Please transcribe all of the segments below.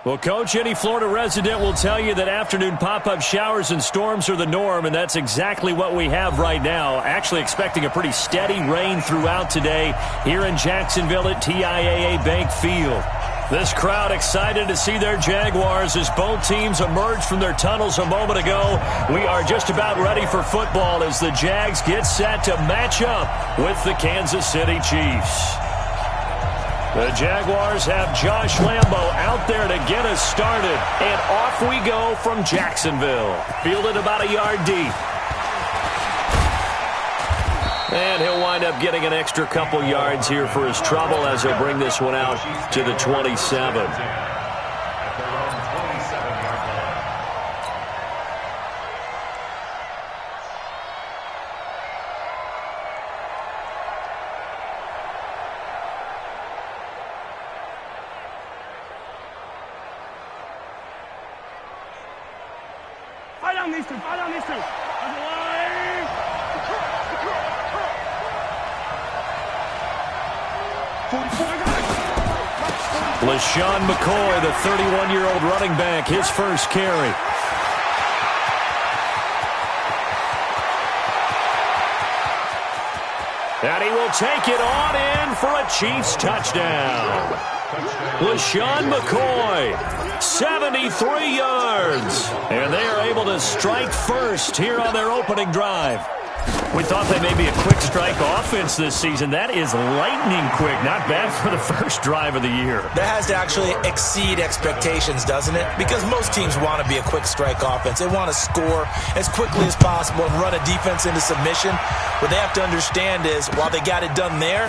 Well, Coach, any Florida resident will tell you that afternoon pop-up showers and storms are the norm, and that's exactly what we have right now. Actually expecting a pretty steady rain throughout today here in Jacksonville at TIAA Bank Field. This crowd excited to see their Jaguars as both teams emerged from their tunnels a moment ago. We are just about ready for football as the Jags get set to match up with the Kansas City Chiefs. The Jaguars have Josh Lambo out there to get us started. And off we go from Jacksonville. Fielded about a yard deep. And he'll wind up getting an extra couple yards here for his trouble as he'll bring this one out to the 27. LaShawn McCoy, the 31-year-old running back, his first carry. And he will take it on in for a Chiefs touchdown. LaShawn McCoy, 73 yards. And they are able to strike first here on their opening drive. We thought they may be a quick strike offense this season. That is lightning quick. Not bad for the first drive of the year. That has to actually exceed expectations, doesn't it? Because most teams want to be a quick strike offense. They want to score as quickly as possible and run a defense into submission. What they have to understand is, while they got it done there,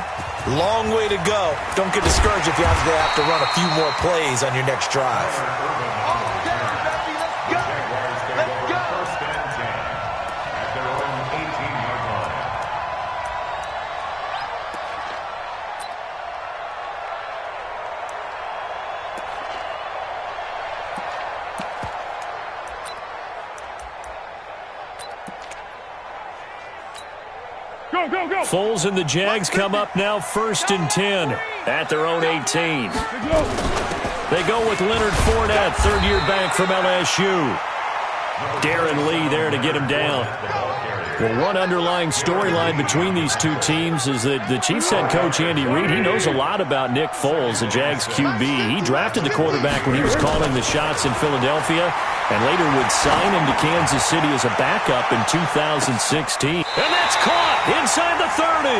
long way to go. Don't get discouraged if you have to run a few more plays on your next drive. Foles and the Jags come up now 1st and 10 at their own 18. They go with Leonard Fournette, third-year back from LSU. Darren Lee there to get him down. Well, one underlying storyline between these two teams is that the Chiefs head coach Andy Reid, he knows a lot about Nick Foles, the Jags QB. He drafted the quarterback when he was calling the shots in Philadelphia and later would sign him to Kansas City as a backup in 2016. And that's caught inside the 30.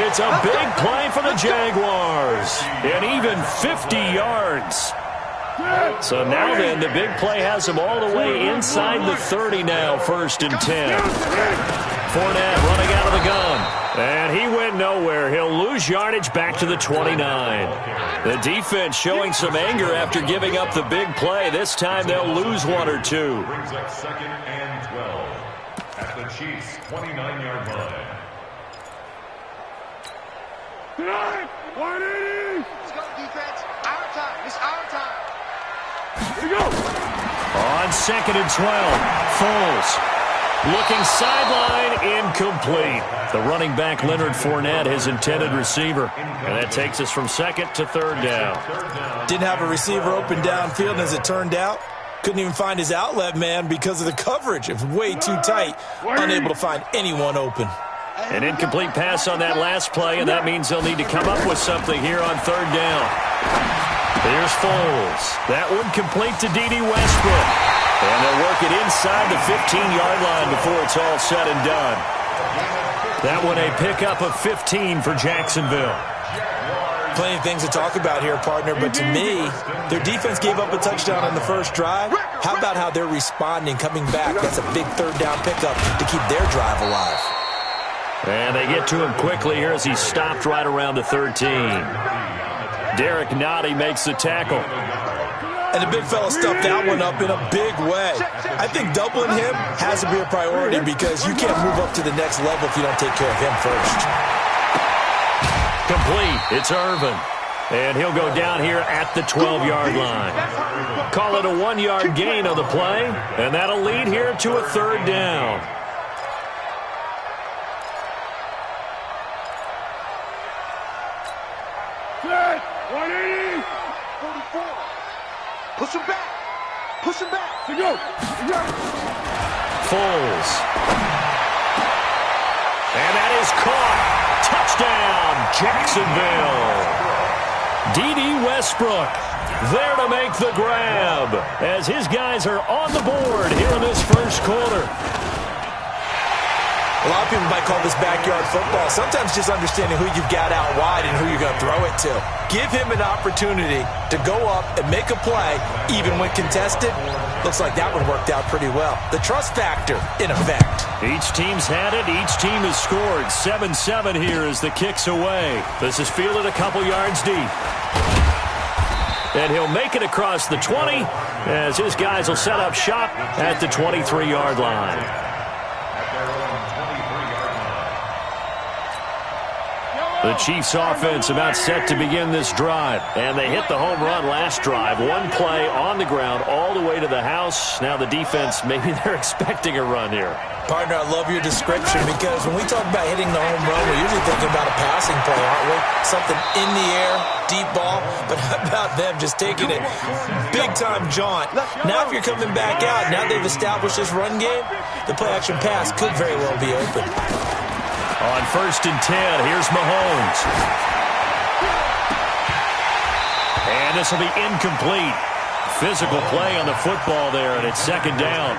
It's a big play for the Jaguars. And even 50 yards. So now then, the big play has him all the way inside the 30 now, 1st and 10. Fournette running out of the gun. And he went nowhere. He'll lose yardage back to the 29. The defense showing some anger after giving up the big play. This time they'll lose one or two. Brings up 2nd and 12 at the Chiefs' 29-yard line. Let's go, defense. Our time. It's our time. Here we go. On 2nd and 12, Foles looking sideline, incomplete. The running back, Leonard Fournette, his intended receiver. And that takes us from 2nd to 3rd down. Didn't have a receiver open downfield, and as it turned out, couldn't even find his outlet man because of the coverage. It was way too tight, unable to find anyone open. An incomplete pass on that last play, and that means they'll need to come up with something here on 3rd down. Here's Foles. That one complete to D.D. Westbrook. And they'll work it inside the 15-yard line before it's all said and done. That one a pickup of 15 for Jacksonville. Plenty of things to talk about here, partner, but to me, their defense gave up a touchdown on the first drive. How about how they're responding, coming back? That's a big 3rd down pickup to keep their drive alive. And they get to him quickly here as he's stopped right around the 13. Derek Nottie makes the tackle. And the big fella stuffed that one up in a big way. I think doubling him has to be a priority because you can't move up to the next level if you don't take care of him first. Complete. It's Irvin. And he'll go down here at the 12-yard line. Call it a 1-yard gain on the play, and that'll lead here to a third down. Set. 180. 44. Push him back. Push him back. To go. Foles. And that is caught. Touchdown, Jacksonville. D.D. Westbrook there to make the grab as his guys are on the board here in this first quarter. A lot of people might call this backyard football. Sometimes just understanding who you've got out wide and who you're going to throw it to. Give him an opportunity to go up and make a play, even when contested. Looks like that one worked out pretty well. The trust factor in effect. Each team's had it. Each team has scored. 7-7 here as the kick's away. This is fielded a couple yards deep. And he'll make it across the 20 as his guys will set up shop at the 23-yard line. The Chiefs offense about set to begin this drive. And they hit the home run last drive. One play on the ground all the way to the house. Now the defense, maybe they're expecting a run here. Partner, I love your description because when we talk about hitting the home run, we're usually thinking about a passing play, aren't we? Something in the air, deep ball. But how about them just taking it big-time jaunt? Now if you're coming back out, now they've established this run game, the play-action pass could very well be open. On 1st and 10, here's Mahomes. And this will be incomplete. Physical play on the football there, and it's second down.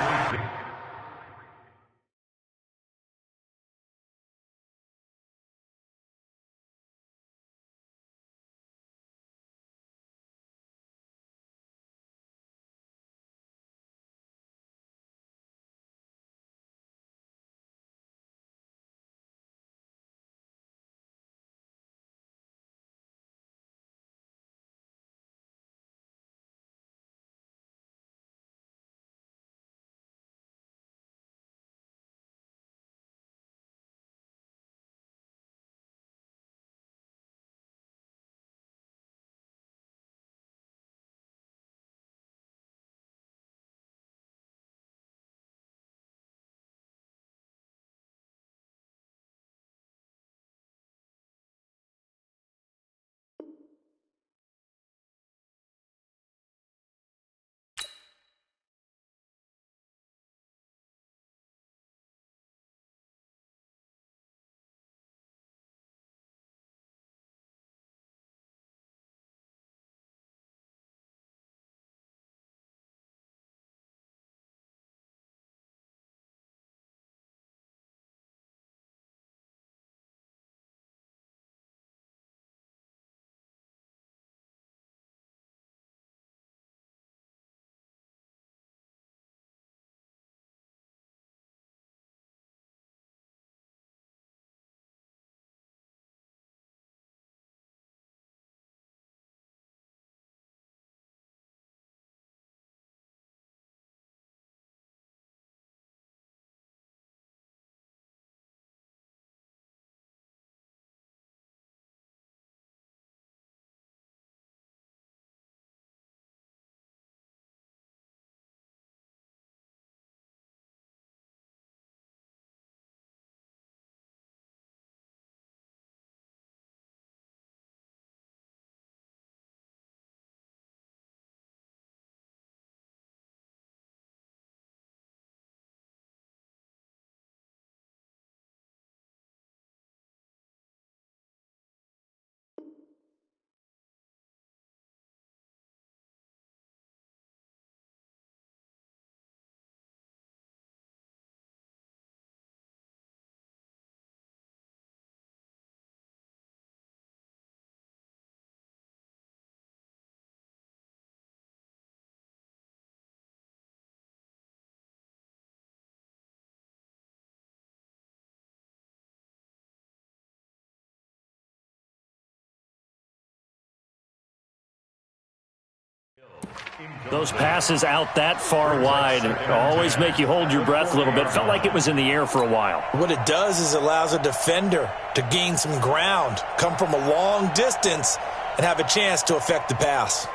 Those passes out that far wide always make you hold your breath a little bit. Felt like it was in the air for a while. What it does is it allows a defender to gain some ground, come from a long distance, and have a chance to affect the pass.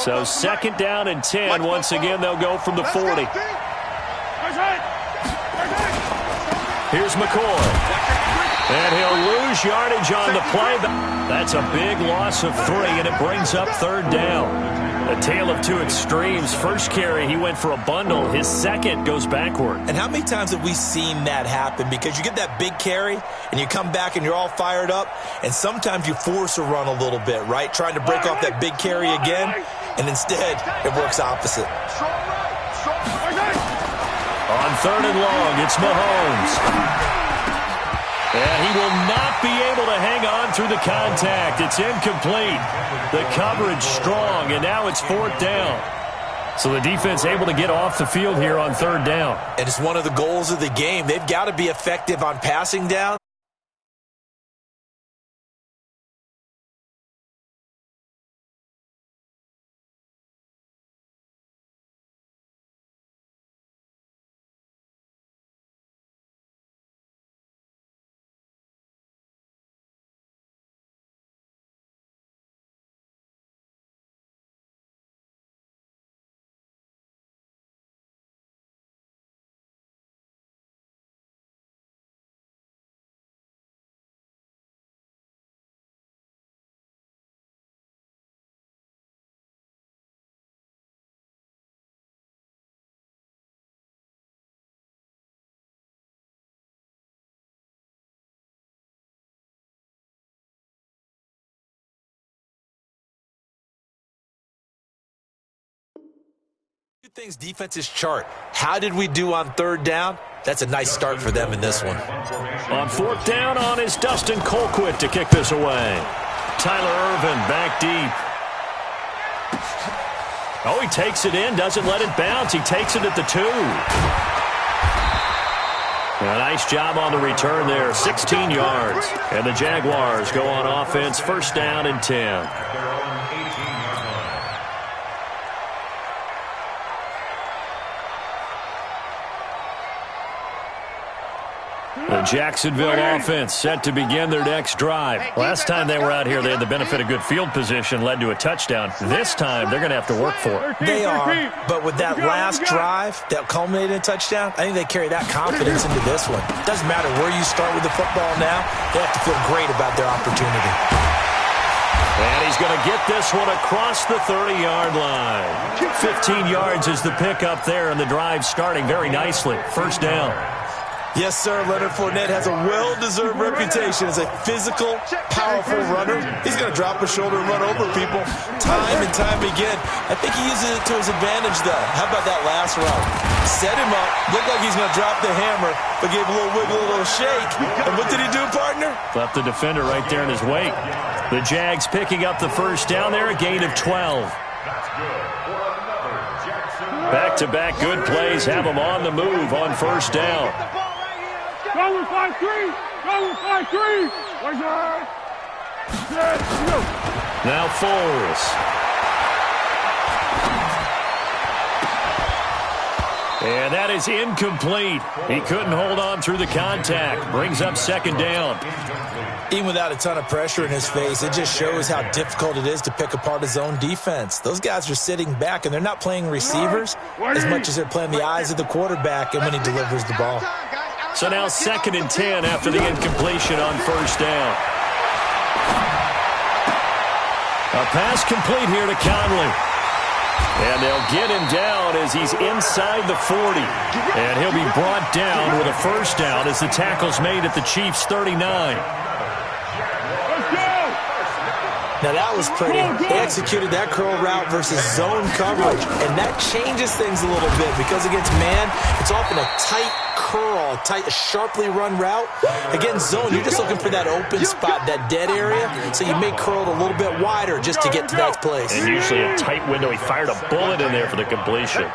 So 2nd down and 10. Once again, they'll go from the 40. Here's McCoy. And he'll lose yardage on the play. That's a big loss of 3, and it brings up 3rd down. A tale of two extremes. First carry, he went for a bundle. His second goes backward. And how many times have we seen that happen? Because you get that big carry, and you come back and you're all fired up, and sometimes you force a run a little bit, right? Trying to break off that big carry again, and instead it works opposite. On 3rd and long, it's Mahomes. And he will not be able to hang on through the contact. It's incomplete. The coverage strong, and now it's 4th down. So the defense able to get off the field here on 3rd down. And it's one of the goals of the game. They've got to be effective on passing down. Two things defenses chart. How did we do on 3rd down? That's a nice start for them in this one. On 4th down on is Dustin Colquitt to kick this away. Tyler Irvin back deep. Oh, he takes it in, doesn't let it bounce. He takes it at the 2. A nice job on the return there, 16 yards. And the Jaguars go on offense, 1st down and 10. The Jacksonville offense set to begin their next drive. Last time they were out here, they had the benefit of good field position, led to a touchdown. This time, they're going to have to work for it. They are, but with that last drive that culminated in a touchdown, I think they carry that confidence into this one. Doesn't matter where you start with the football now, they have to feel great about their opportunity. And he's going to get this one across the 30-yard line. 15 yards is the pickup there, and the drive starting very nicely. 1st down. Yes, sir. Leonard Fournette has a well-deserved reputation as a physical, powerful runner. He's going to drop a shoulder and run over people time and time again. I think he uses it to his advantage, though. How about that last route? Set him up. Looked like he's going to drop the hammer, but gave a little wiggle, a little shake. And what did he do, partner? Left the defender right there in his wake. The Jags picking up the 1st down there, a gain of 12. Back-to-back good plays have them on the move on 1st down. Go with 5-3. Go with 5-3. Where's your... Now Foles. And that is incomplete. He couldn't hold on through the contact. Brings up 2nd down. Even without a ton of pressure in his face, it just shows how difficult it is to pick apart his own defense. Those guys are sitting back, and they're not playing receivers as much as they're playing the eyes of the quarterback and when he delivers the ball. So now 2nd and 10 after the incompletion on 1st down. A pass complete here to Conley. And they'll get him down as he's inside the 40. And he'll be brought down with a 1st down as the tackle's made at the Chiefs' 39. Now, that was pretty. They executed that curl route versus zone coverage, and that changes things a little bit because against man, it's often a tight curl, a sharply run route. Against zone, you're just looking for that open spot, that dead area, so you may curl it a little bit wider just to get to that place. And usually a tight window. He fired a bullet in there for the completion.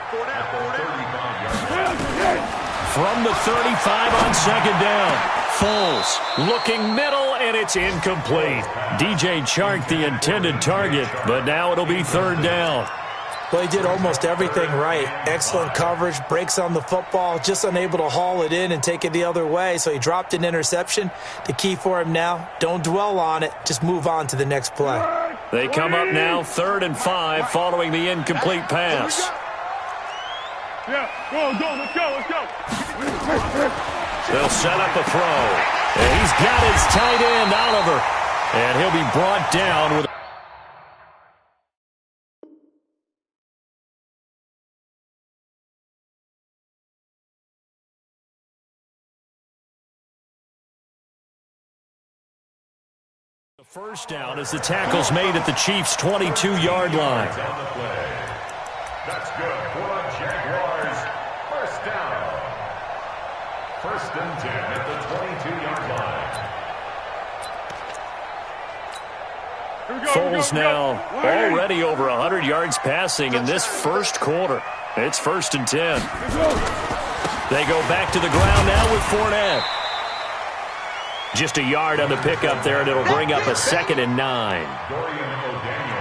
From the 35 on 2nd down. Foles looking middle, and it's incomplete. DJ Chark, the intended target, but now it'll be 3rd down. Well, he did almost everything right. Excellent coverage, breaks on the football, just unable to haul it in and take it the other way. So he dropped an interception. The key for him now, don't dwell on it. Just move on to the next play. They come up now 3rd and 5 following the incomplete pass. Yeah, go, let's go. They'll set up a throw. And he's got his tight end, Oliver. And he'll be brought down with the first down as the tackle's made at the Chiefs' 22-yard line. That's good for the Jaguars. First down. 1st and 10 at the 22-yard line. Foles now already over 100 yards passing in this first quarter. It's 1st and 10. They go back to the ground now with Fournette. Just a yard on the pickup there, and it'll bring up a 2nd and 9.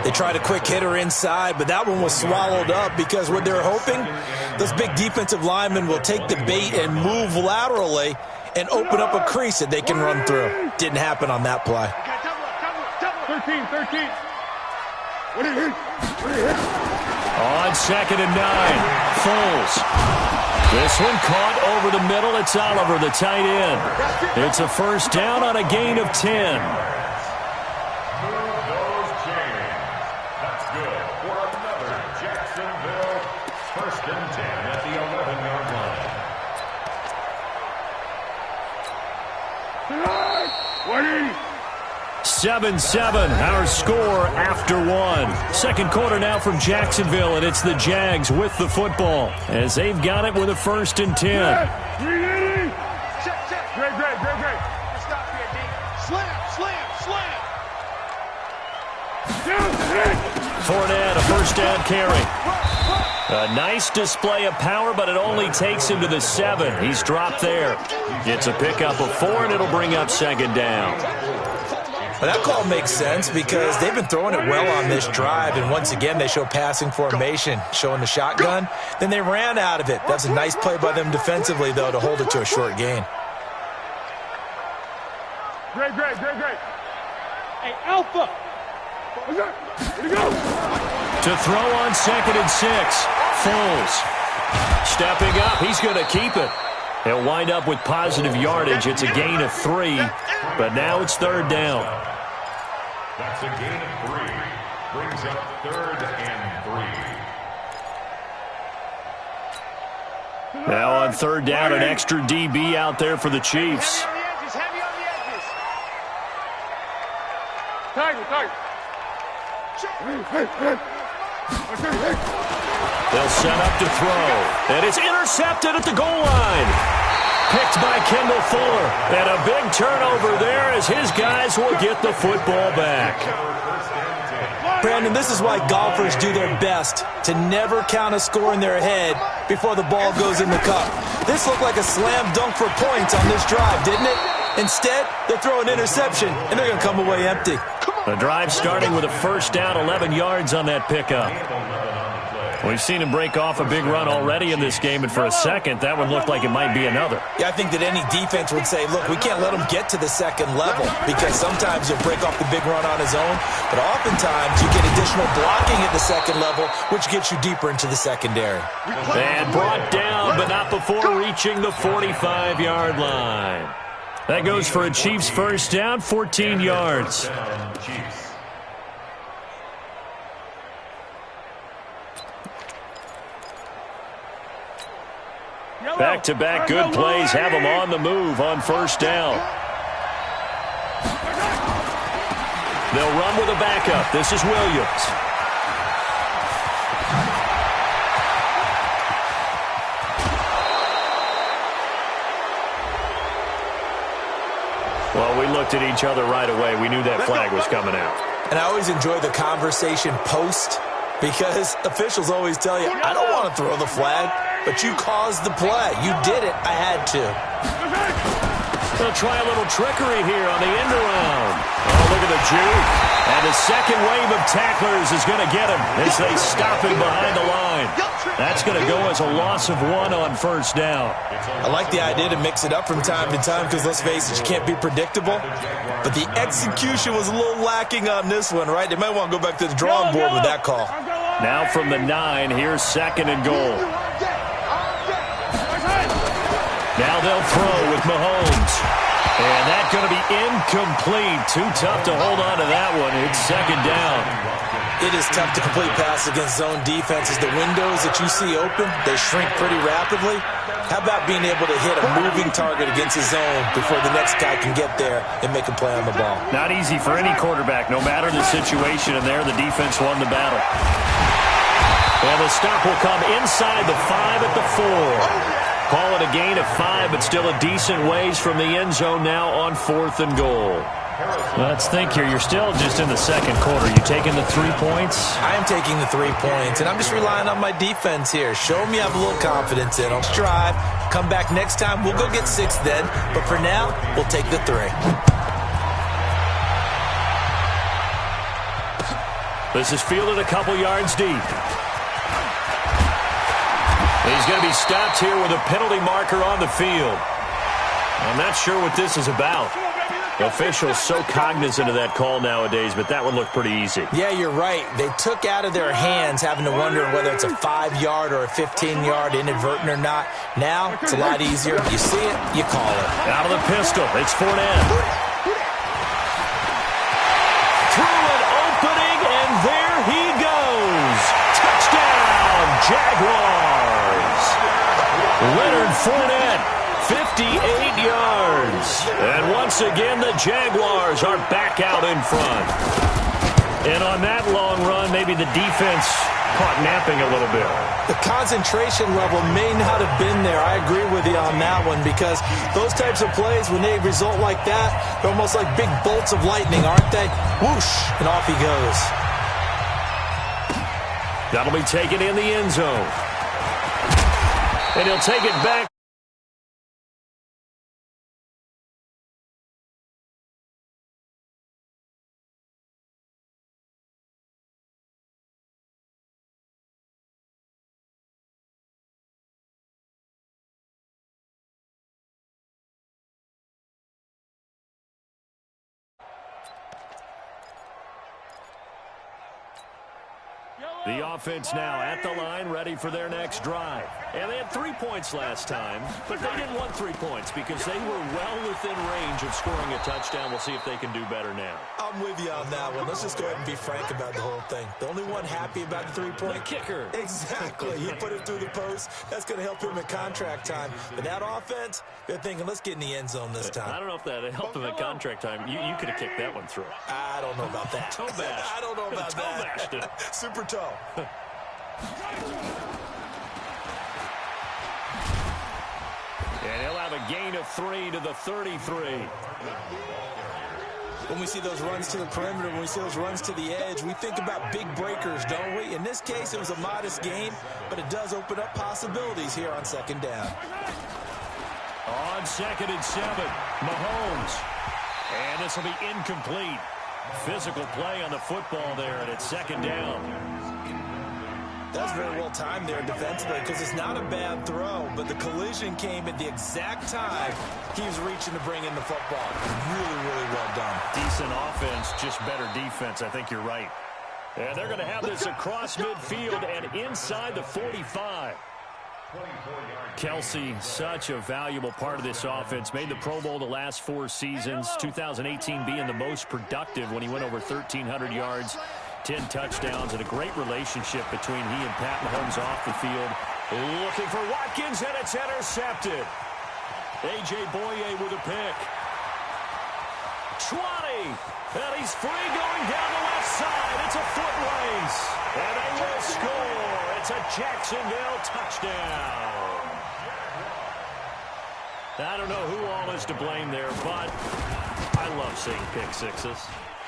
They tried a quick hitter inside, but that one was swallowed up because what they're hoping, those big defensive linemen will take the bait and move laterally and open up a crease that they can run through. Didn't happen on that play. 13. What do you hit? On 2nd and 9, Foles. This one caught over the middle. It's Oliver, the tight end. It's a first down on a gain of 10. Move those chains. That's good for another Jacksonville 1st and 10 at the 11-yard line. 7-7, our score after 1. Second quarter now from Jacksonville, and it's the Jags with the football as they've got it with a 1st and 10. Great. Stop here, D. Slam. Fournette, a first down carry. A nice display of power, but it only takes him to the 7. He's dropped there. It's a pickup of 4, and it'll bring up 2nd down. Well, that call makes sense because they've been throwing it well on this drive, and once again they show passing formation, showing the shotgun. Then they ran out of it. That's a nice play by them defensively, though, to hold it to a short gain. Great. Hey, Alpha. Where'd he go? To throw on 2nd and 6, Foles. Stepping up, he's going to keep it. He'll wind up with positive yardage. It's a gain of 3, but now it's 3rd down. That's a gain of 3. Brings up 3rd and 3. Now on 3rd down, an extra DB out there for the Chiefs. Heavy on the edges. Tiger. They'll set up to throw, and it's intercepted at the goal line. Picked by Kendall Fuller, and a big turnover there as his guys will get the football back. Brandon, this is why golfers do their best to never count a score in their head before the ball goes in the cup. This looked like a slam dunk for points on this drive, didn't it? Instead, they'll throw an interception, and they're going to come away empty. The drive starting with a first down, 11 yards on that pickup. We've seen him break off a big run already in this game, and for a second, that one looked like it might be another. Yeah, I think that any defense would say, look, we can't let him get to the second level because sometimes he'll break off the big run on his own, but oftentimes you get additional blocking at the second level, which gets you deeper into the secondary. And brought down, but not before reaching the 45-yard line. That goes for a Chiefs first down, 14 yards. Back-to-back good plays have them on the move on first down. They'll run with a backup. This is Williams. Well, we looked at each other right away. We knew that flag was coming out. And I always enjoy the conversation post because officials always tell you, I don't want to throw the flag, but you caused the play. You did it. I had to. They'll try a little trickery here on the end around. Oh, look at the juke. And the second wave of tacklers is going to get him as they stop him behind the line. That's going to go as a loss of 1 on first down. I like the idea to mix it up from time to time because, let's face it, you can't be predictable. But the execution was a little lacking on this one, right? They might want to go back to the drawing board with that call. Now from the 9, here's 2nd and goal. Now they'll throw with Mahomes. And that's going to be incomplete. Too tough to hold on to that one. It's 2nd down. It is tough to complete pass against zone defenses. The windows that you see open, they shrink pretty rapidly. How about being able to hit a moving target against a zone before the next guy can get there and make a play on the ball? Not easy for any quarterback, no matter the situation. And there, the defense won the battle. And the stop will come inside the 5 at the 4. Call it a gain of 5, but still a decent ways from the end zone now on 4th and goal. Let's think here. You're still just in the second quarter. You taking the 3 points? I am taking the 3 points, and I'm just relying on my defense here. Show me I have a little confidence in them. Strive. Come back next time. We'll go get 6 then. But for now, we'll take the 3. This is fielded a couple yards deep. He's going to be stopped here with a penalty marker on the field. I'm not sure what this is about. Officials so cognizant of that call nowadays, but that one looked pretty easy. Yeah, you're right. They took out of their hands having to wonder whether it's a 5-yard or a 15-yard inadvertent or not. Now, it's a lot easier. You see it, you call it. Out of the pistol, it's Fournette. Through an opening, and there he goes. Touchdown, Jaguars. Leonard Fournette, 58 yards. And once again, the Jaguars are back out in front. And on that long run, maybe the defense caught napping a little bit. The concentration level may not have been there. I agree with you on that one because those types of plays, when they result like that, they're almost like big bolts of lightning, aren't they? Whoosh, and off he goes. That'll be taken in the end zone. And he'll take it back. The offense now at the line, ready for their next drive. And they had 3 points last time, but they didn't want 3 points because they were well within range of scoring a touchdown. We'll see if they can do better now. I'm with you on that one. Let's just go ahead and be frank about the whole thing. The only one happy about the 3-point? The kicker. Exactly. He put it through the post. That's going to help him at contract time. But that offense, they're thinking, let's get in the end zone this time. I don't know if that helped him at contract time. You could have kicked that one through. I don't know about that. Toe bash. I don't know about toe that. Bashed it. Super toe. And he'll have a gain of 3 to the 33. When we see those runs to the perimeter, when we see those runs to the edge, we think about big breakers, don't we? In this case, it was a modest game, but it does open up possibilities here on 2nd down. On 2nd and 7, Mahomes. And this will be incomplete. Physical play on the football there, and it's 2nd down. That's very well timed there defensively because it's not a bad throw, but the collision came at the exact time he was reaching to bring in the football. Really, really well done. Decent offense, just better defense. I think you're right. And they're going to have this across midfield and inside the 45. Kelce, such a valuable part of this offense. Made the Pro Bowl the last 4 seasons. 2018 being the most productive when he went over 1,300 yards. 10 touchdowns, and a great relationship between he and Pat Mahomes off the field. Looking for Watkins, and it's intercepted. A.J. Boye with a pick. 20, and he's free going down the left side. It's a foot race, and they will score. It's a Jacksonville touchdown. I don't know who all is to blame there, but I love seeing pick sixes.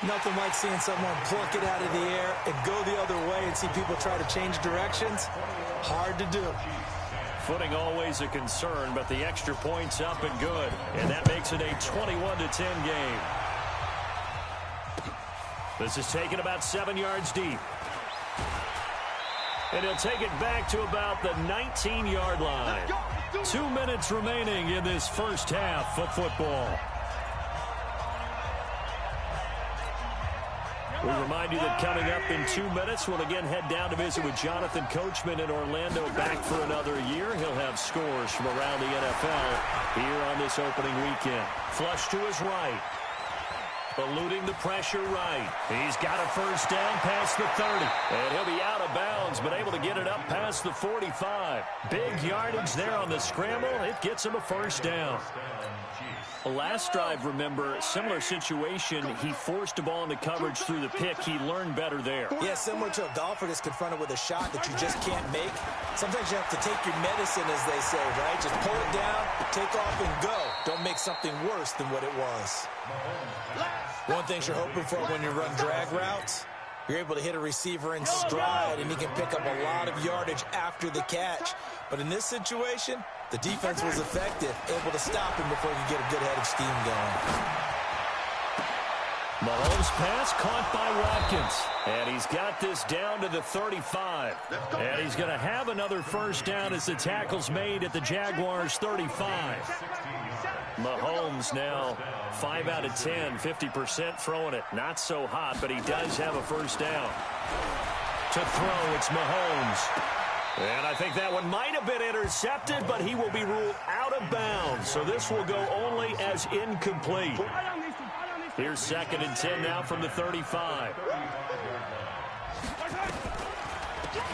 Nothing like seeing someone pluck it out of the air and go the other way and see people try to change directions. Hard to do. Footing always a concern, but the extra point's up and good. And that makes it a 21-10 game. This is taken about 7 yards deep. And he'll take it back to about the 19-yard line. 2 minutes remaining in this first half of football. We remind you that coming up in 2 minutes, we'll again head down to visit with Jonathan Coachman in Orlando, back for another year. He'll have scores from around the NFL here on this opening weekend. Flush to his right. Eluding the pressure right. He's got a first down past the 30. And he'll be out of bounds, but able to get it up past the 45. Big yardage there on the scramble. It gets him a first down. Last drive, remember, similar situation. He forced a ball into coverage through the pick. He learned better there. Yeah, similar to a golfer that's confronted with a shot that you just can't make. Sometimes you have to take your medicine, as they say, right? Just pull it down, take off, and go. Don't make something worse than what it was. One thing you're hoping for when you run drag routes, you're able to hit a receiver in stride, and he can pick up a lot of yardage after the catch. But in this situation, the defense was effective, able to stop him before he could get a good head of steam going. Mahomes' pass caught by Watkins. And he's got this down to the 35. And he's going to have another first down as the tackle's made at the Jaguars' 35. Mahomes now 5 out of 10, 50% throwing it. Not so hot, but he does have a first down. To throw, it's Mahomes. And I think that one might have been intercepted, but he will be ruled out of bounds. So this will go only as incomplete. Here's 2nd and 10 now from the 35.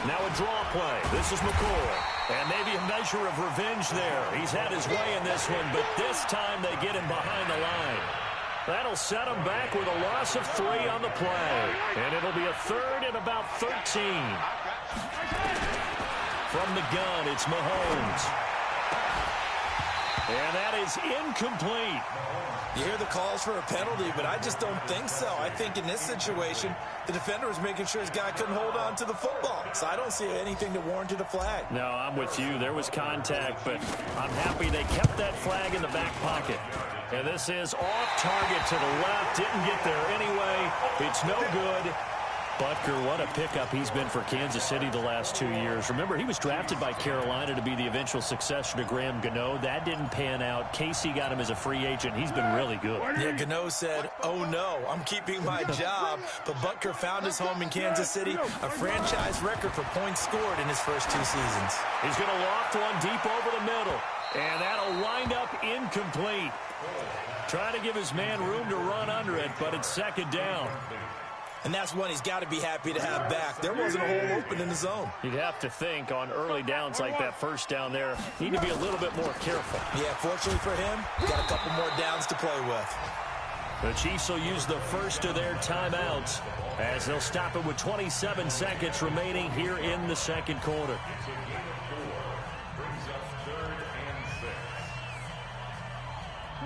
Now a draw play. This is McCoy. And maybe a measure of revenge there. He's had his way in this one, but this time they get him behind the line. That'll set him back with a loss of 3 on the play. And it'll be a 3rd and about 13. From the gun, it's Mahomes. And that is incomplete. You hear the calls for a penalty, but I just don't think so. I think in this situation, the defender was making sure his guy couldn't hold on to the football. So I don't see anything that warranted a flag. No, I'm with you. There was contact, but I'm happy they kept that flag in the back pocket. And this is off target to the left. Didn't get there anyway. It's no good. Butker, what a pickup he's been for Kansas City the last 2 years. Remember, he was drafted by Carolina to be the eventual successor to Graham Gano. That didn't pan out. KC got him as a free agent. He's been really good. Yeah, Gano said, oh no, I'm keeping my job. But Butker found his home in Kansas City, a franchise record for points scored in his first 2 seasons. He's going to loft one deep over the middle. And that'll wind up incomplete. Trying to give his man room to run under it, but it's 2nd down. And that's one he's got to be happy to have back. There wasn't a hole open in the zone. You'd have to think on early downs like that first down there, need to be a little bit more careful. Yeah, fortunately for him, got a couple more downs to play with. The Chiefs will use the first of their timeouts as they'll stop it with 27 seconds remaining here in the 2nd quarter.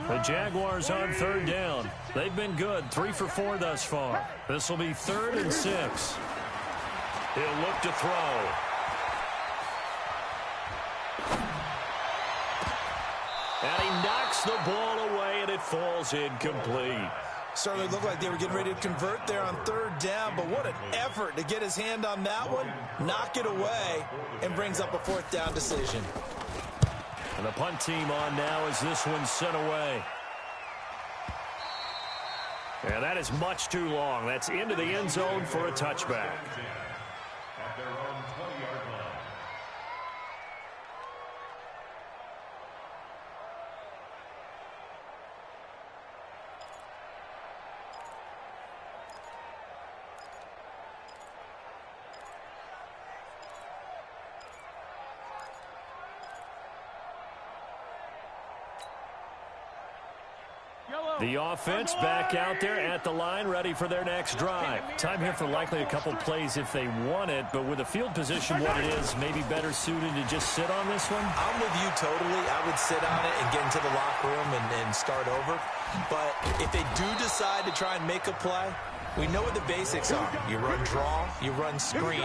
The Jaguars on 3rd down. They've been good, 3 for 4 thus far. This will be 3rd and 6. He'll look to throw. And he knocks the ball away, and it falls incomplete. Certainly looked like they were getting ready to convert there on 3rd down, but what an effort to get his hand on that one, knock it away, and brings up a 4th down decision. And the punt team on now as this one's sent away. And that is much too long. That's into the end zone for a touchback. At their own 20-yard line. The offense back out there at the line, ready for their next drive. Time here for likely a couple plays if they want it, but with the field position what it is, maybe better suited to just sit on this one? I'm with you totally. I would sit on it and get into the locker room and start over. But if they do decide to try and make a play, We know what the basics are. You run draw, you run screen.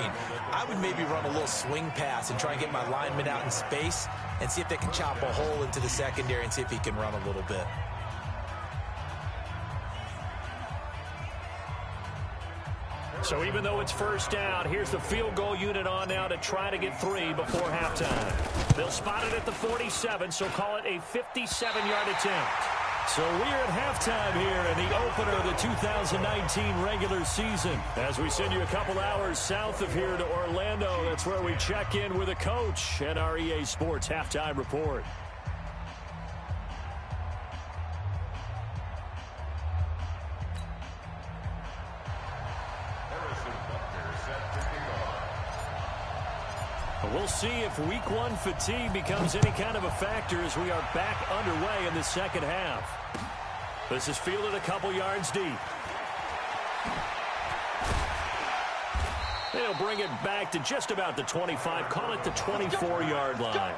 I would maybe run a little swing pass and try and get my lineman out in space and see if they can chop a hole into the secondary and see if he can run a little bit. So even though it's first down, here's the field goal unit on now to try to get 3 before halftime. They'll spot it at the 47, so call it a 57-yard attempt. So we're at halftime here in the opener of the 2019 regular season. As we send you a couple hours south of here to Orlando, that's where we check in with a coach at our EA Sports Halftime Report. We'll see if week 1 fatigue becomes any kind of a factor as we are back underway in the second half. This is fielded a couple yards deep. They'll bring it back to just about the 25, call it the 24-yard line.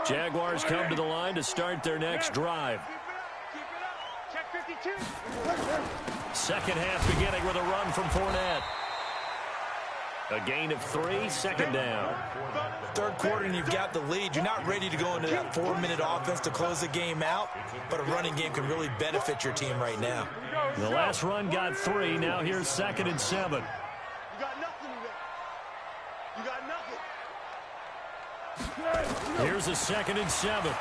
Jaguars come to the line to start their next drive. Second half beginning with a run from Fournette. A gain of 3, second down. Third quarter and you've got the lead. You're not ready to go into that 4-minute offense to close the game out, but a running game can really benefit your team right now. The last run got 3. Now here's 2nd and 7. You got nothing today. You got nothing. Here's a 2nd and 7.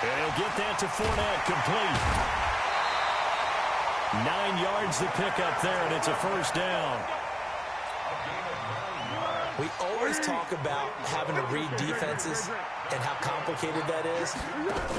And he'll get that to Fournette, complete. 9 yards to pick up there, and it's a first down. We always talk about having to read defenses and how complicated that is.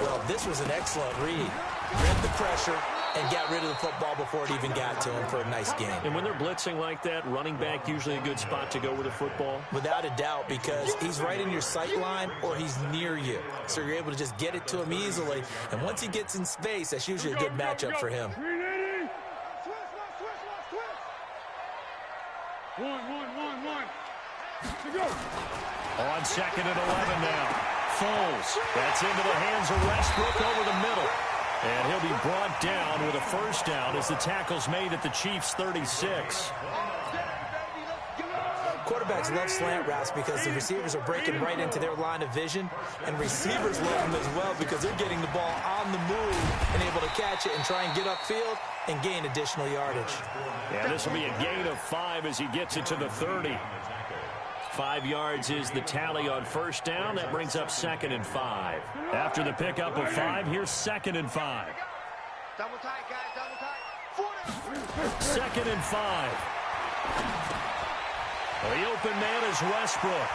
Well, this was an excellent read. Read the pressure and got rid of the football before it even got to him for a nice game. And when they're blitzing like that, running back usually a good spot to go with the football? Without a doubt, because he's right in your sight line or he's near you. So you're able to just get it to him easily. And once he gets in space, that's usually a good matchup for him. 1. On 2nd and 11 now. Foles. That's into the hands of Westbrook over the middle. And he'll be brought down with a first down as the tackle's made at the Chiefs' 36. Quarterbacks love slant routes because the receivers are breaking right into their line of vision, and receivers love them as well because they're getting the ball on the move and able to catch it and try and get upfield and gain additional yardage. Yeah, this will be a gain of 5 as he gets it to the 30. 5 yards is the tally on first down. That brings up 2nd and 5. After the pickup of 5, here's 2nd and 5. Double tight, guys, double tight. 2nd and 5. The open man is Westbrook.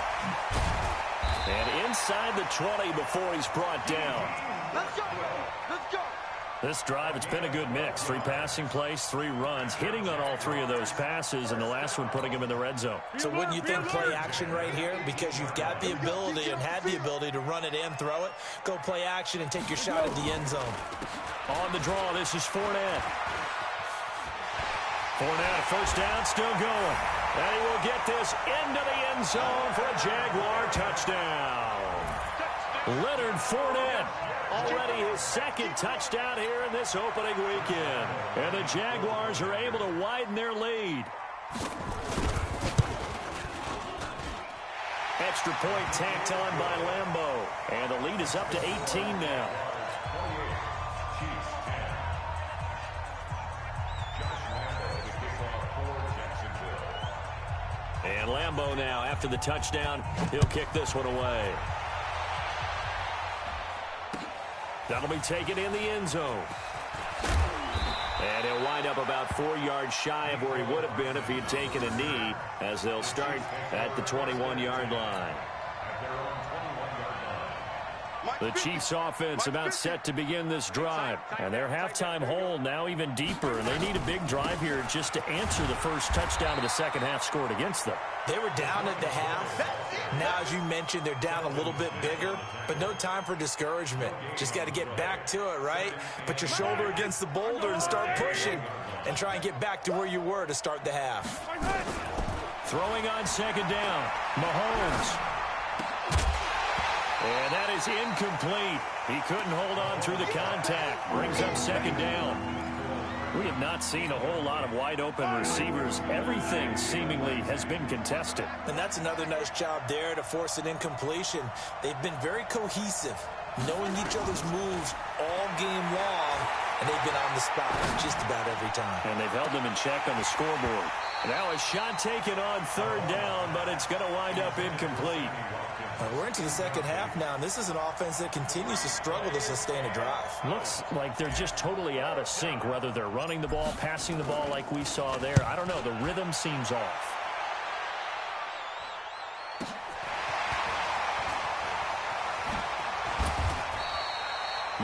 And inside the 20 before he's brought down. Let's go. Let's go. This drive, it's been a good mix. 3 passing plays, 3 runs, hitting on all 3 of those passes, and the last one putting him in the red zone. So wouldn't you think play action right here? Because you've got the ability and had the ability to run it and throw it. Go play action and take your shot at the end zone. On the draw, this is Fournette. Fournette, first down, still going. And he will get this into the end zone for a Jaguar touchdown. Leonard Fournette, already his 2nd touchdown here in this opening weekend. And the Jaguars are able to widen their lead. Extra point tacked on by Lambeau. And the lead is up to 18 now. And Lambeau now, after the touchdown, he'll kick this one away. That'll be taken in the end zone. And he'll wind up about 4 yards shy of where he would have been if he had taken a knee, as they'll start at the 21-yard line. The Chiefs offense about set to begin this drive. And their halftime hole now even deeper. And they need a big drive here just to answer the first touchdown of the second half scored against them. They were down at the half. Now, as you mentioned, they're down a little bit bigger, but no time for discouragement. Just got to get back to it, right? Put your shoulder against the boulder and start pushing and try and get back to where you were to start the half. Throwing on 2nd down, Mahomes. And that is incomplete. He couldn't hold on through the contact. Brings up second down. We have not seen a whole lot of wide-open receivers. Everything seemingly has been contested. And that's another nice job there to force an incompletion. They've been very cohesive, knowing each other's moves all game long, and they've been on the spot just about every time. And they've held them in check on the scoreboard. Now a shot taken on third down, but it's going to wind up incomplete. We're into the second half now, and this is an offense that continues to struggle to sustain a drive. Looks like they're just totally out of sync, whether they're running the ball, passing the ball like we saw there. I don't know. The rhythm seems off.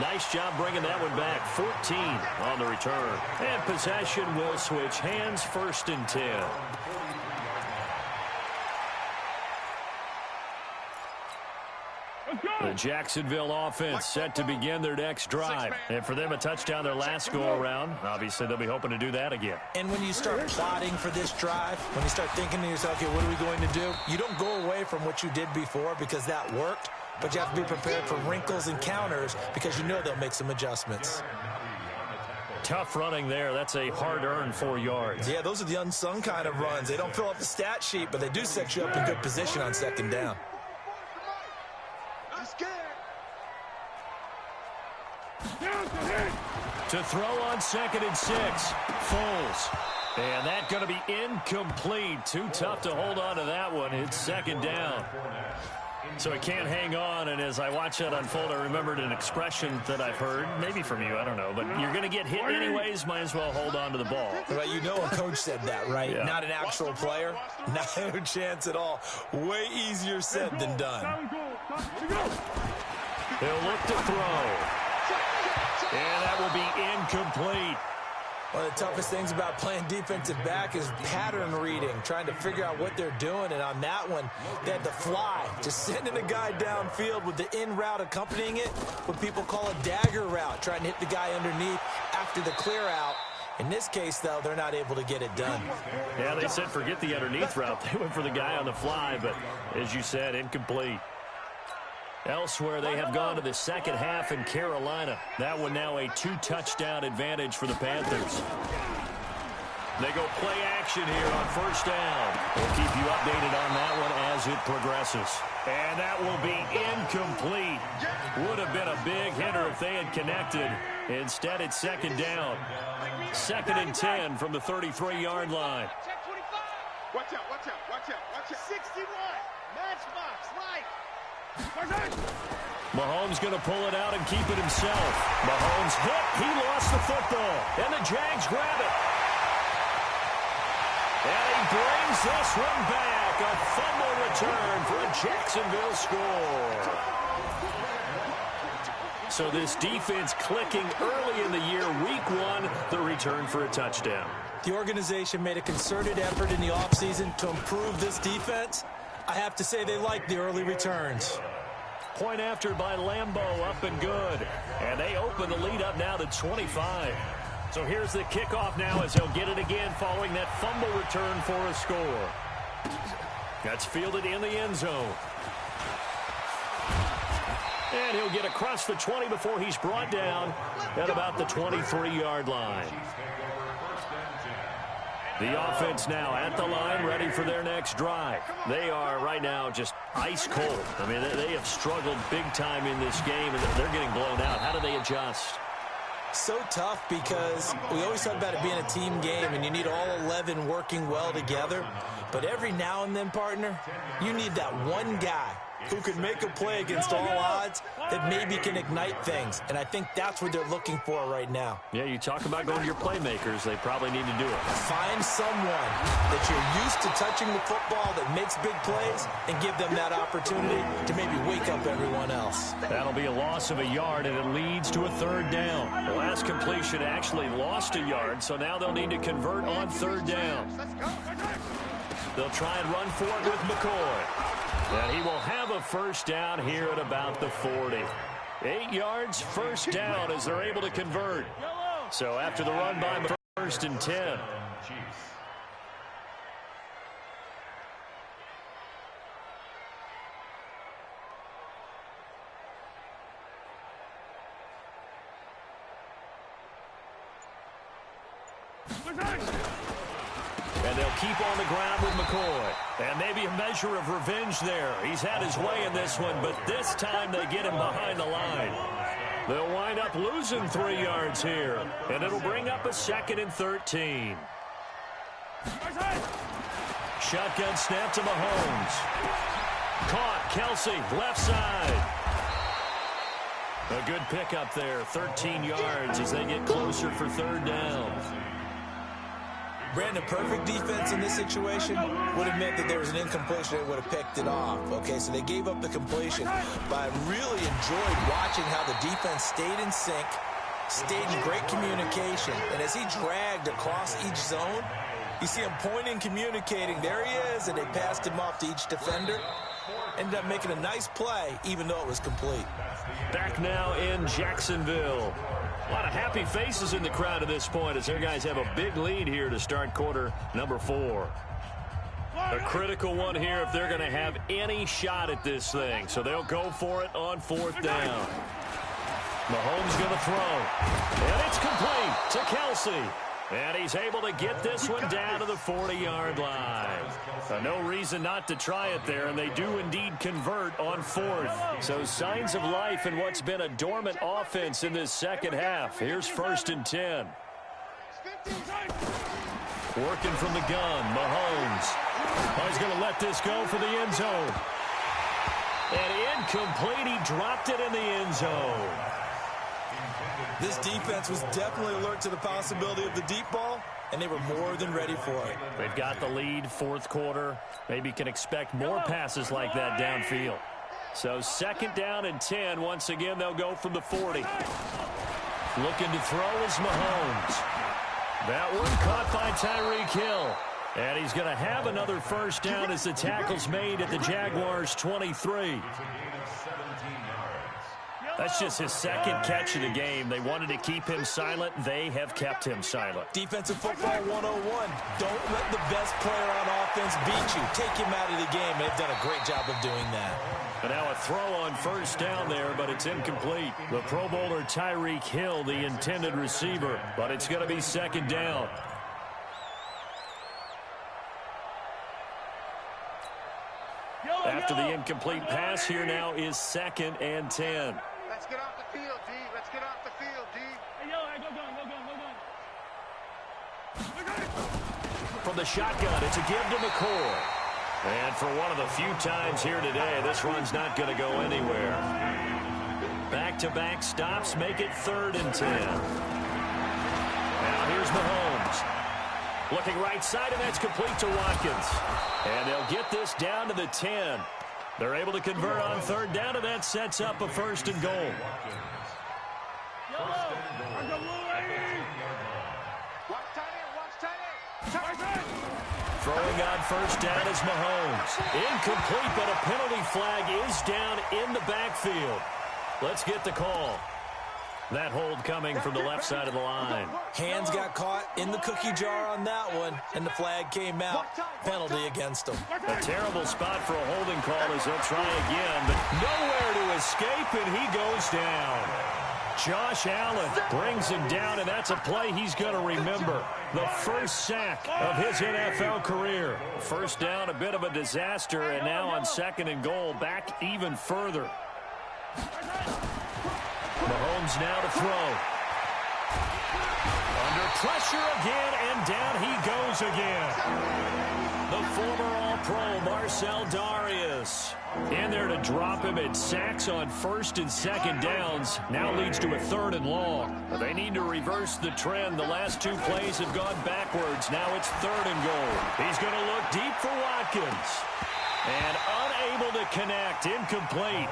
Nice job bringing that one back. 14 on the return. And possession will switch hands, 1st and 10. The Jacksonville offense set to begin their next drive. And for them, a touchdown their last go-around. Obviously, they'll be hoping to do that again. And when you start plotting for this drive, when you start thinking to yourself, okay, what are we going to do? You don't go away from what you did before because that worked, but you have to be prepared for wrinkles and counters because you know they'll make some adjustments. Tough running there. That's a hard-earned 4 yards. Yeah, those are the unsung kind of runs. They don't fill up the stat sheet, but they do set you up in good position on second down. To throw on 2nd and 6. Foles. And that's going to be incomplete. Too tough to hold on to that one. It's second down. So he can't hang on, and as I watch that unfold, I remembered an expression that I've heard, maybe from you, I don't know, but you're going to get hit anyways, might as well hold on to the ball. Well, you know a coach said that, right? Yeah. Not an actual player. No chance at all. Way easier said than done. He'll look to throw. And that will be incomplete. One of the toughest things about playing defensive back is pattern reading, trying to figure out what they're doing. And on that one, they had to fly, just sending a guy downfield with the in route accompanying it, what people call a dagger route, trying to hit the guy underneath after the clear out. In this case, though, they're not able to get it done. Yeah, they said forget the underneath route. They went for the guy on the fly, but as you said, incomplete. Elsewhere, they have gone to the second half in Carolina. That one now a 2-touchdown advantage for the Panthers. They go play action here on 1st down. We'll keep you updated on that one as it progresses. And that will be incomplete. Would have been a big hitter if they had connected. Instead, it's second down. 2nd and 10 from the 33-yard line. Watch out, watch out, watch out, watch out. 61, matchbox, right. Mahomes going to pull it out and keep it himself. Mahomes hit. He lost the football. And the Jags grab it. And he brings this one back. A fumble return for a Jacksonville score. So this defense clicking early in the year. Week 1, the return for a touchdown. The organization made a concerted effort in the offseason to improve this defense. I have to say they like the early returns. Point after by Lambeau, up and good. And they open the lead up now to 25. So here's the kickoff now as they'll get it again following that fumble return for a score. That's fielded in the end zone. And he'll get across the 20 before he's brought down at about the 23-yard line. The offense now at the line, ready for their next drive. They are right now just ice cold. I mean, they have struggled big time in this game, and they're getting blown out. How do they adjust? So tough because we always talk about it being a team game, and you need all 11 working well together. But every now and then, partner, you need that one guy who can make a play against all odds that maybe can ignite things. And I think that's what they're looking for right now. Yeah, you talk about going to your playmakers. They probably need to do it. Find someone that you're used to touching the football that makes big plays and give them that opportunity to maybe wake up everyone else. That'll be a loss of a yard, and it leads to a 3rd down. The last completion actually lost a yard, so now they'll need to convert on 3rd down. They'll try and run for it with McCoy. And he will have a 1st down here at about the 40. 8 yards, 1st down as they're able to convert. So after the run by 1st and 10. And they'll keep on the ground with McCoy. And maybe a measure of revenge there. He's had his way in this one, but this time they get him behind the line. They'll wind up losing 3 yards here. And it'll bring up a 2nd and 13. Shotgun snap to Mahomes. Caught, Kelsey, left side. A good pickup there, 13 yards as they get closer for 3rd down. Brandon, perfect defense in this situation would have meant that there was an incompletion. They would have picked it off. Okay, so they gave up the completion. But I really enjoyed watching how the defense stayed in sync, stayed in great communication. And as he dragged across each zone, you see him pointing, communicating. There he is, and they passed him off to each defender. Ended up making a nice play, even though it was complete. Back now in Jacksonville. A lot of happy faces in the crowd at this point as their guys have a big lead here to start quarter number 4. A critical one here if they're going to have any shot at this thing. So they'll go for it on 4th down. Mahomes going to throw. And it's complete to Kelsey. And he's able to get this one down to the 40-yard line. No reason not to try it there, and they do indeed convert on 4th. So signs of life in what's been a dormant offense in this second half. Here's 1st and 10. Working from the gun, Mahomes. Oh, he's going to let this go for the end zone. And incomplete, he dropped it in the end zone. This defense was definitely alert to the possibility of the deep ball, and they were more than ready for it. They've got the lead, 4th quarter. Maybe can expect more passes like that downfield. So 2nd down and 10. Once again, they'll go from the 40. Looking to throw is Mahomes. That one caught by Tyreek Hill. And he's going to have another 1st down as the tackle's made at the Jaguars' 23. That's just his 2nd catch of the game. They wanted to keep him silent. They have kept him silent. Defensive football 101. Don't let the best player on offense beat you. Take him out of the game. They've done a great job of doing that. And now a throw on 1st down there, but it's incomplete. The Pro Bowler Tyreek Hill, the intended receiver, but it's going to be 2nd down. After the incomplete pass, here now is 2nd and 10. Let's get off the field, D. Let's get off the field, D. Hey, yo, go gun. From the shotgun, it's a give to McCoy. And for one of the few times here today, this run's not going to go anywhere. Back-to-back stops make it 3rd and 10. Now here's Mahomes. Looking right side, and that's complete to Watkins. And they'll get this down to the 10. They're able to convert on 3rd down, and that sets up a 1st and goal. Throwing on 1st down is Mahomes. Incomplete, but a penalty flag is down in the backfield. Let's get the call. That hold coming from the left side of the line. Hands got caught in the cookie jar on that one, and the flag came out. Penalty against them. A terrible spot for a holding call as they'll try again, but nowhere to escape, and he goes down. Josh Allen brings him down, and that's a play he's going to remember. The first sack of his NFL career. 1st down, a bit of a disaster, and now on 2nd and goal, back even further. Mahomes now to throw. Under pressure again, and down he goes again. The former All-Pro Marcel Darius in there to drop him at sacks on 1st and 2nd downs. Now leads to a 3rd and long. They need to reverse the trend. The last 2 plays have gone backwards. Now it's 3rd and goal. He's going to look deep for Watkins. And unable to connect. Incomplete.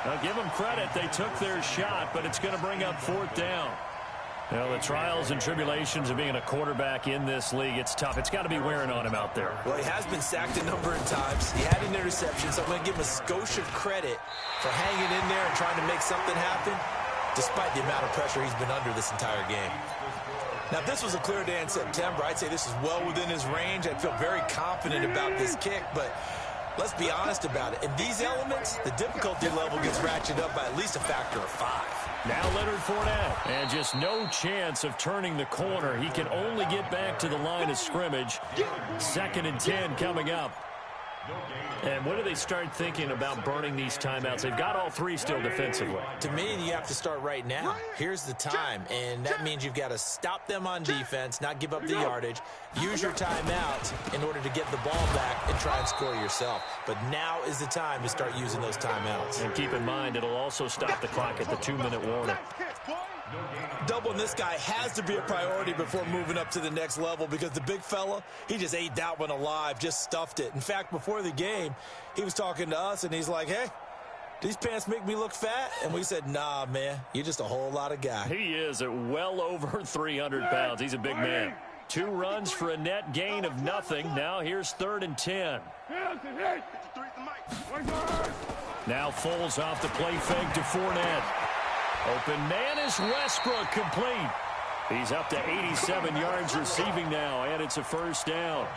Now, give them credit. They took their shot, but it's going to bring up 4th down. Well, the trials and tribulations of being a quarterback in this league, it's tough. It's got to be wearing on him out there. Well, he has been sacked a number of times. He had an interception, so I'm going to give him a skosh of credit for hanging in there and trying to make something happen, despite the amount of pressure he's been under this entire game. Now, if this was a clear day in September, I'd say this is well within his range. I'd feel very confident about this kick, but let's be honest about it. In these elements, the difficulty level gets ratcheted up by at least a factor of 5. Now Leonard Fournette. And just no chance of turning the corner. He can only get back to the line of scrimmage. 2nd and 10 coming up. And when do they start thinking about burning these timeouts? They've got all 3 still defensively. To me, you have to start right now. Here's the time, and that means you've got to stop them on defense, not give up the yardage, use your timeouts in order to get the ball back and try and score yourself. But now is the time to start using those timeouts. And keep in mind, it'll also stop the clock at the 2-minute warning. Doubling this guy has to be a priority before moving up to the next level because the big fella, he just ate that one alive, just stuffed it. In fact, before the game, he was talking to us, and he's like, hey, these pants make me look fat? And we said, nah, man, you're just a whole lot of guy. He is at well over 300 pounds. He's a big man. 2 runs for a net gain of nothing. Now here's 3rd and 10. Now Foles off the play fake to Fournette. Open man is Westbrook, complete. He's up to 87 yards receiving now, and it's a 1st down.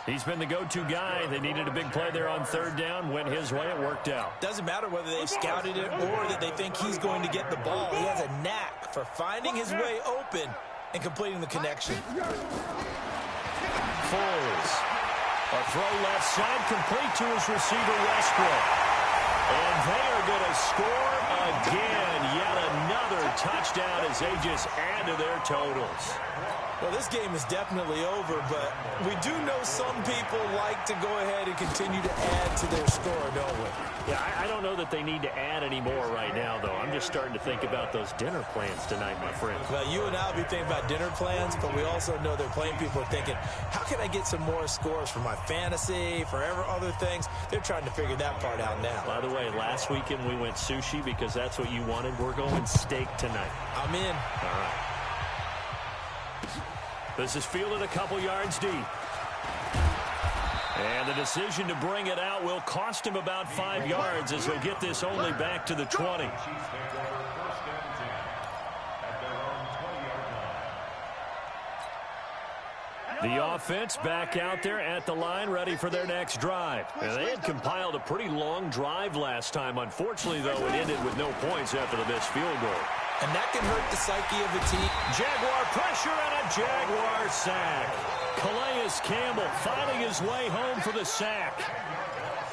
He's been the go-to guy. They needed a big play there on 3rd down. Went his way. It worked out. Doesn't matter whether they've scouted it or that they think he's going to get the ball. He has a knack for finding his way open and completing the connection. Foles. A throw left side, complete to his receiver, Westbrook. And they are going to score again. Yet another touchdown as they just add to their totals. Well, this game is definitely over, but we do know some people like to go ahead and continue to add to their score, don't we? Yeah, I don't know that they need to add any more right now, though. I'm just starting to think about those dinner plans tonight, my friend. Well, you and I will be thinking about dinner plans, but we also know their playing people are thinking, how can I get some more scores for my fantasy, for other things? They're trying to figure that part out now. By the way, last weekend we went sushi because that's what you wanted. We're going steak tonight. I'm in. All right. This is fielded a couple yards deep. And the decision to bring it out will cost him about 5 yards as he'll get this only back to the 20. The offense back out there at the line, ready for their next drive. And they had compiled a pretty long drive last time. Unfortunately, though, it ended with no points after the missed field goal. And that can hurt the psyche of a team. Jaguar pressure and a Jaguar sack. Calais Campbell finding his way home for the sack.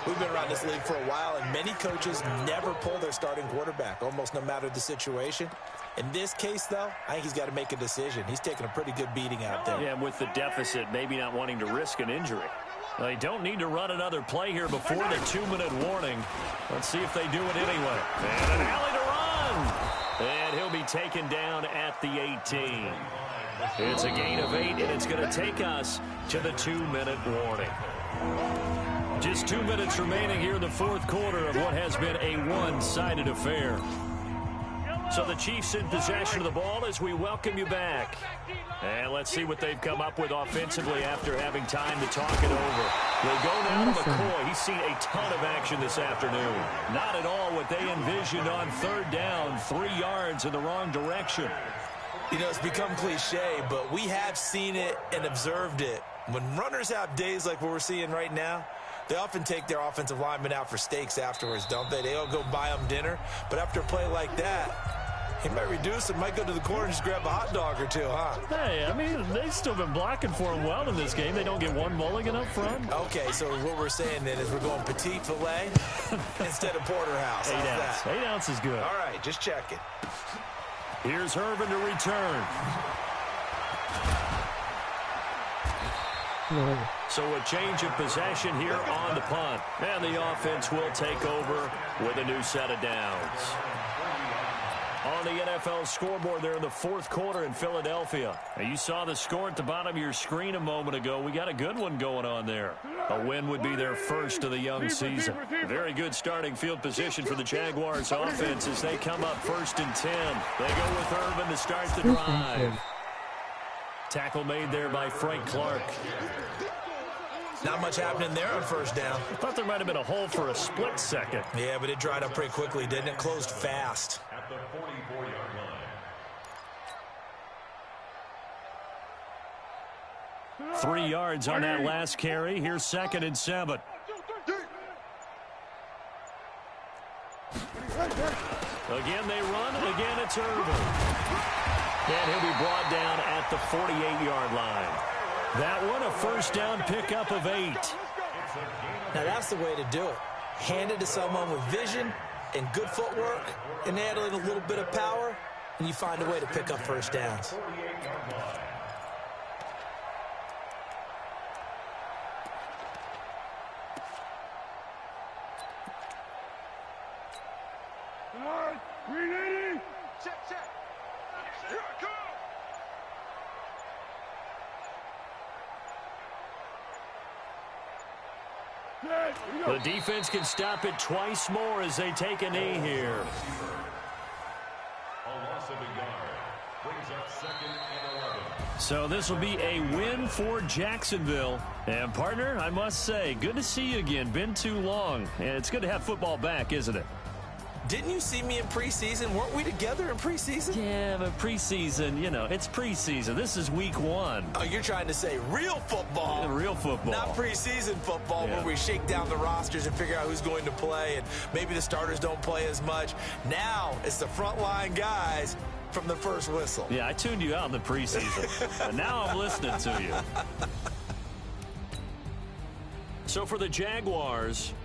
We've been around this league for a while, and many coaches never pull their starting quarterback, almost no matter the situation. In this case, though, I think he's got to make a decision. He's taking a pretty good beating out there. Yeah, with the deficit, maybe not wanting to risk an injury. They don't need to run another play here before the 2-minute warning. Let's see if they do it anyway. And an alley to run. And he'll be taken down at the 18. It's a gain of 8, and it's going to take us to the 2-minute warning. Just 2 minutes remaining here in the 4th quarter of what has been a one-sided affair. So the Chiefs in possession of the ball as we welcome you back. And let's see what they've come up with offensively after having time to talk it over. They go now to McCoy. He's seen a ton of action this afternoon. Not at all what they envisioned on 3rd down, 3 yards in the wrong direction. You know, it's become cliche, but we have seen it and observed it. When runners have days like what we're seeing right now, they often take their offensive linemen out for steaks afterwards, don't they? They'll go buy them dinner. But after a play like that, he might reduce it, might go to the corner and just grab a hot dog or two, huh? Hey, I mean, they've still been blocking for him well in this game. They don't get one mulligan up front. Okay, so what we're saying then is we're going petite filet instead of porterhouse. 8 ounce. 8 ounce is good. All right, just checking. Here's Irvin to return. So a change of possession here on the punt. And the offense will take over with a new set of downs. On the NFL scoreboard there in the 4th quarter in Philadelphia. Now you saw the score at the bottom of your screen a moment ago. We got a good one going on there. A win would be their first of the young season. Very good starting field position for the Jaguars offense as they come up 1st and 10. They go with Irvin to start the drive. Tackle made there by Frank Clark. Not much happening there on 1st down. I thought there might have been a hole for a split second. Yeah, but it dried up pretty quickly, didn't it? Closed fast. At the 44-yard line. 3 yards on that last carry. Here's 2nd and 7. Again, they run, and again, it's Irvin. And he'll be brought down at the 48-yard line. That one, a first down pickup of 8. Now, that's the way to do it. Hand it to someone with vision and good footwork, and handling a little bit of power, and you find a way to pick up first downs. The defense can stop it twice more as they take a knee here. A loss of a yard brings up 2nd and 11. So this will be a win for Jacksonville. And, partner, I must say, good to see you again. Been too long. And it's good to have football back, isn't it? Didn't you see me in preseason? Weren't we together in preseason? Yeah, but preseason, you know, it's preseason. This is week 1. Oh, you're trying to say real football. Yeah, real football. Not preseason football Yeah. where we shake down the rosters and figure out who's going to play, and maybe the starters don't play as much. Now it's the frontline guys from the first whistle. Yeah, I tuned you out in the preseason. But now I'm listening to you. So for the Jaguars,